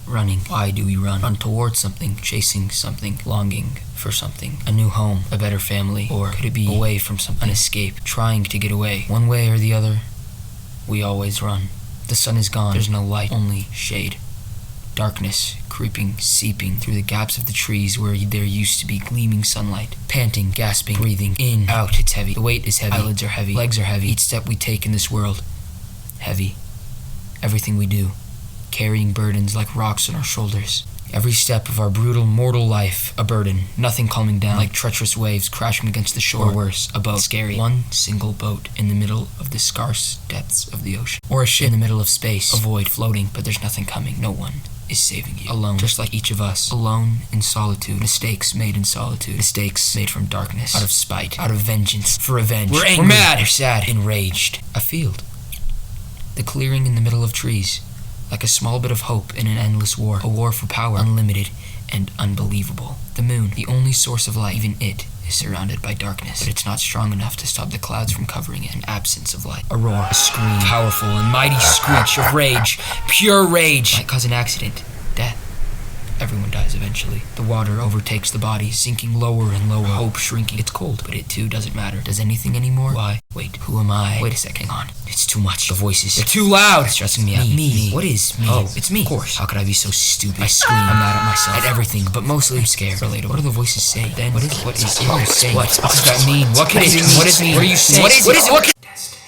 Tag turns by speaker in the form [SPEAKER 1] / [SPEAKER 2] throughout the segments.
[SPEAKER 1] Running. Why do we run? Run towards something, chasing something, longing for something. A new home, a better family, or could it be away from something? An escape, trying to get away. One way or the other, we always run. The sun is gone, there's no light, only shade. Darkness, creeping, seeping through the gaps of the trees where there used to be gleaming sunlight. Panting, gasping, breathing, in, out, it's heavy. The weight is heavy, eyelids are heavy, legs are heavy. Each step we take in this world, heavy. Everything we do, carrying burdens like rocks on our shoulders. Every step of our brutal, mortal life, a burden, nothing calming down, like treacherous waves crashing against the shore. Or worse, a boat, scary. One single boat in the middle of the scarce depths of the ocean. Or a ship in the middle of space, a void, floating, but there's nothing coming. No one is saving you. Alone, just like each of us. Alone in solitude. Mistakes made in solitude. Mistakes made from darkness. Out of spite. Out of vengeance. For revenge. We're angry. We're mad. We're sad. Enraged. A field. The clearing in the middle of trees. Like a small bit of hope in an endless war. A war for power, unlimited and unbelievable. The moon, the only source of light, even it is surrounded by darkness, but it's not strong enough to stop the clouds from covering it. An absence of light. A roar, a scream, powerful and mighty screech of rage, pure rage. Might cause an accident, death. Everyone dies eventually. The water overtakes the body, sinking lower and lower. Hope shrinking. It's cold, but it too doesn't matter. Does anything anymore? Why? Wait, who am I? Wait a second. Hang on. It's too much. The voices. They're too loud. It's stressing me out. Me. What is me? Oh, it's me. Of course. How could I be so stupid? I scream. I'm mad at myself. At everything, but mostly I'm scared. Relatable. What do the voices say? Then what is it saying? What does that mean? What can it mean? What is me? What are you saying? What is it? What can Destiny.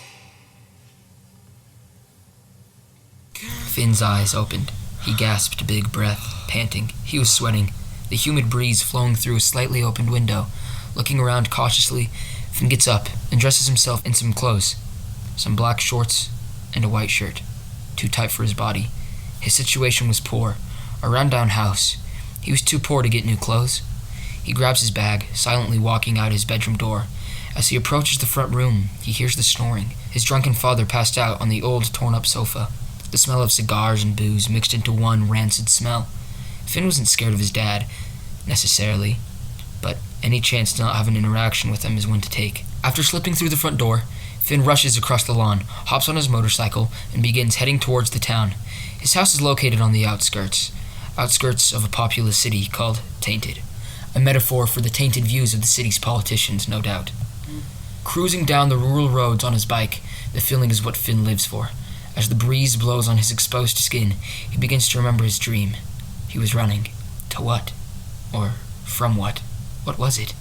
[SPEAKER 1] Finn's eyes opened. He gasped a big breath, panting. He was sweating, the humid breeze flowing through a slightly opened window. Looking around cautiously, Finn gets up and dresses himself in some clothes. Some black shorts and a white shirt, too tight for his body. His situation was poor, a rundown house. He was too poor to get new clothes. He grabs his bag, silently walking out his bedroom door. As he approaches the front room, he hears the snoring. His drunken father passed out on the old, torn-up sofa. The smell of cigars and booze mixed into one rancid smell. Finn wasn't scared of his dad, necessarily, but any chance to not have an interaction with him is one to take. After slipping through the front door, Finn rushes across the lawn, hops on his motorcycle, and begins heading towards the town. His house is located on the outskirts of a populous city called Tainted, a metaphor for the tainted views of the city's politicians, no doubt. Cruising down the rural roads on his bike, the feeling is what Finn lives for. As the breeze blows on his exposed skin, he begins to remember his dream. He was running. To what? Or from what? What was it?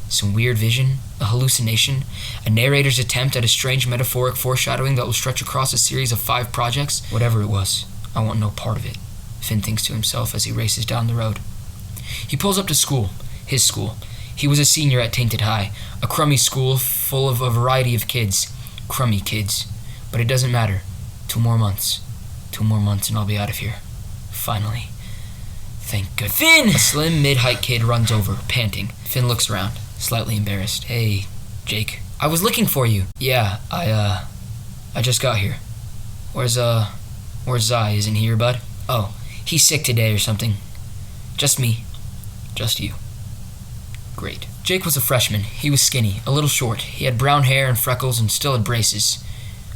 [SPEAKER 1] Some weird vision? A hallucination? A narrator's attempt at a strange metaphoric foreshadowing that will stretch across a series of 5 projects? Whatever it was, I want no part of it, Finn thinks to himself as he races down the road. He pulls up to school, his school. He was a senior at Tainted High, a crummy school full of a variety of kids. Crummy kids. But it doesn't matter. 2 more months and I'll be out of here. Finally. Thank God. Finn! A slim, mid-height kid runs over, panting. Finn looks around, slightly embarrassed. Hey, Jake. I was looking for you. Yeah, I just got here. Where's Zai? Isn't he here, bud? Oh, he's sick today or something. Just me. Just you. Great. Jake was a freshman. He was skinny, a little short. He had brown hair and freckles and still had braces.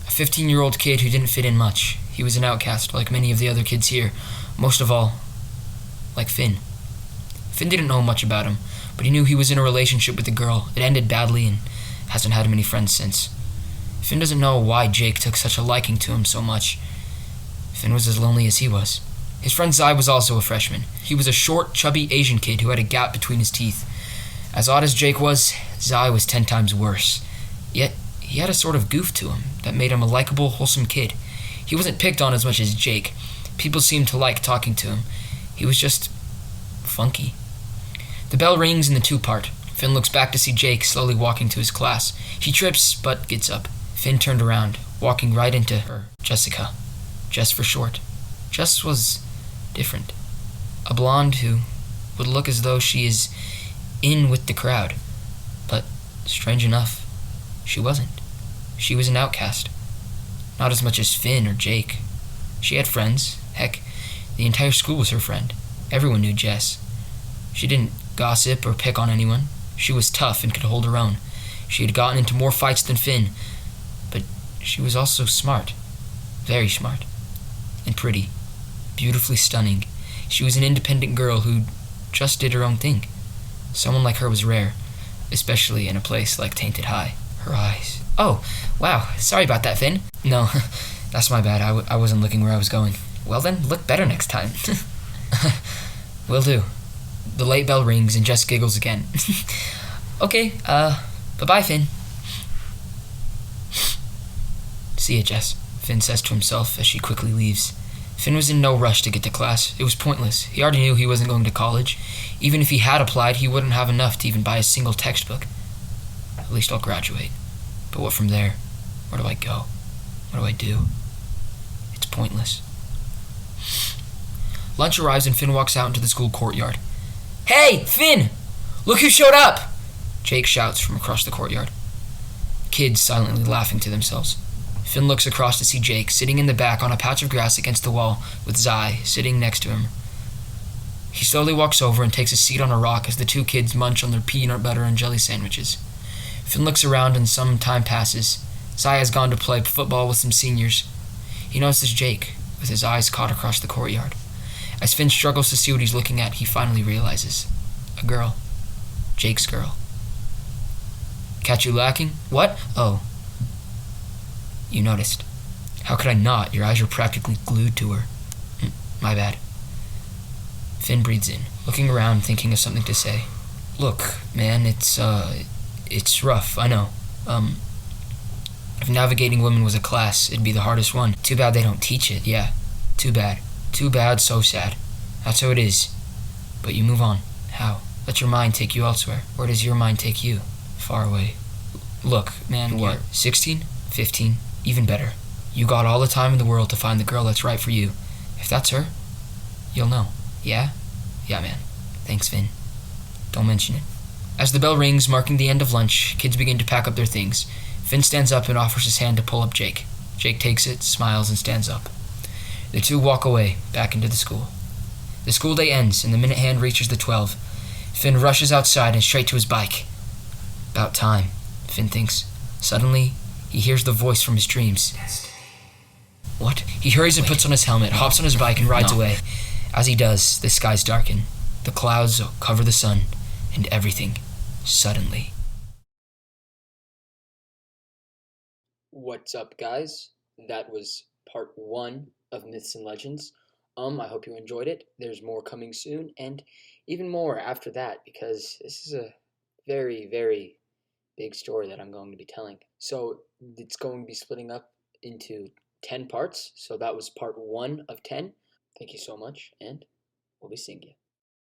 [SPEAKER 1] A 15-year-old kid who didn't fit in much. He was an outcast, like many of the other kids here. Most of all, like Finn. Finn didn't know much about him, but he knew he was in a relationship with a girl. It ended badly and hasn't had many friends since. Finn doesn't know why Jake took such a liking to him so much. Finn was as lonely as he was. His friend Zai was also a freshman. He was a short, chubby Asian kid who had a gap between his teeth. As odd as Jake was, Zai was 10 times worse. Yet, he had a sort of goof to him that made him a likable, wholesome kid. He wasn't picked on as much as Jake. People seemed to like talking to him. He was just funky. The bell rings and the 2 part. Finn looks back to see Jake slowly walking to his class. He trips, but gets up. Finn turned around, walking right into her, Jessica. Jess for short. Jess was different. A blonde who would look as though she is in with the crowd. But, strange enough, she wasn't. She was an outcast. Not as much as Finn or Jake. She had friends. Heck, the entire school was her friend. Everyone knew Jess. She didn't gossip or pick on anyone. She was tough and could hold her own. She had gotten into more fights than Finn. But she was also smart. Very smart. And pretty. Beautifully stunning. She was an independent girl who just did her own thing. Someone like her was rare, especially in a place like Tainted High. Her eyes. Oh, wow. Sorry about that, Finn. No, that's my bad. I wasn't looking where I was going. Well then, look better next time. Will do. The late bell rings and Jess giggles again. Okay, bye-bye, Finn. See ya, Jess, Finn says to himself as she quickly leaves. Finn was in no rush to get to class. It was pointless. He already knew he wasn't going to college. Even if he had applied, he wouldn't have enough to even buy a single textbook. At least I'll graduate. But what from there? Where do I go? What do I do? It's pointless. Lunch arrives and Finn walks out into the school courtyard. Hey, Finn! Look who showed up! Jake shouts from across the courtyard. Kids silently laughing to themselves. Finn looks across to see Jake sitting in the back on a patch of grass against the wall with Zai sitting next to him. He slowly walks over and takes a seat on a rock as the two kids munch on their peanut butter and jelly sandwiches. Finn looks around and some time passes. Zai has gone to play football with some seniors. He notices Jake, with his eyes caught across the courtyard. As Finn struggles to see what he's looking at, he finally realizes. A girl. Jake's girl. Catch you lacking? What? Oh. You noticed. How could I not? Your eyes are practically glued to her. My bad. Finn breathes in, looking around, thinking of something to say. Look, man, it's rough, I know. If navigating women was a class, it'd be the hardest one. Too bad they don't teach it, yeah. Too bad. Too bad, so sad. That's how it is. But you move on. How? Let your mind take you elsewhere. Where does your mind take you? Far away. Look, man, what? 16? 15? Even better. You got all the time in the world to find the girl that's right for you. If that's her, you'll know. Yeah? Yeah, man. Thanks, Finn. Don't mention it. As the bell rings, marking the end of lunch, kids begin to pack up their things. Finn stands up and offers his hand to pull up Jake. Jake takes it, smiles, and stands up. The two walk away, back into the school. The school day ends, and the minute hand reaches the 12. Finn rushes outside and straight to his bike. About time, Finn thinks. Suddenly, he hears the voice from his dreams. Destiny. What? He hurries and puts on his helmet, hops on his bike, and rides away. As he does, the skies darken. The clouds cover the sun, and everything, suddenly. What's up, guys? That was part 1 of Myths and Legends. I hope you enjoyed it. There's more coming soon, and even more after that, because this is a very, very big story that I'm going to be telling. So it's going to be splitting up into 10 parts. So that was part 1 of 10. Thank you so much, and we'll be seeing you.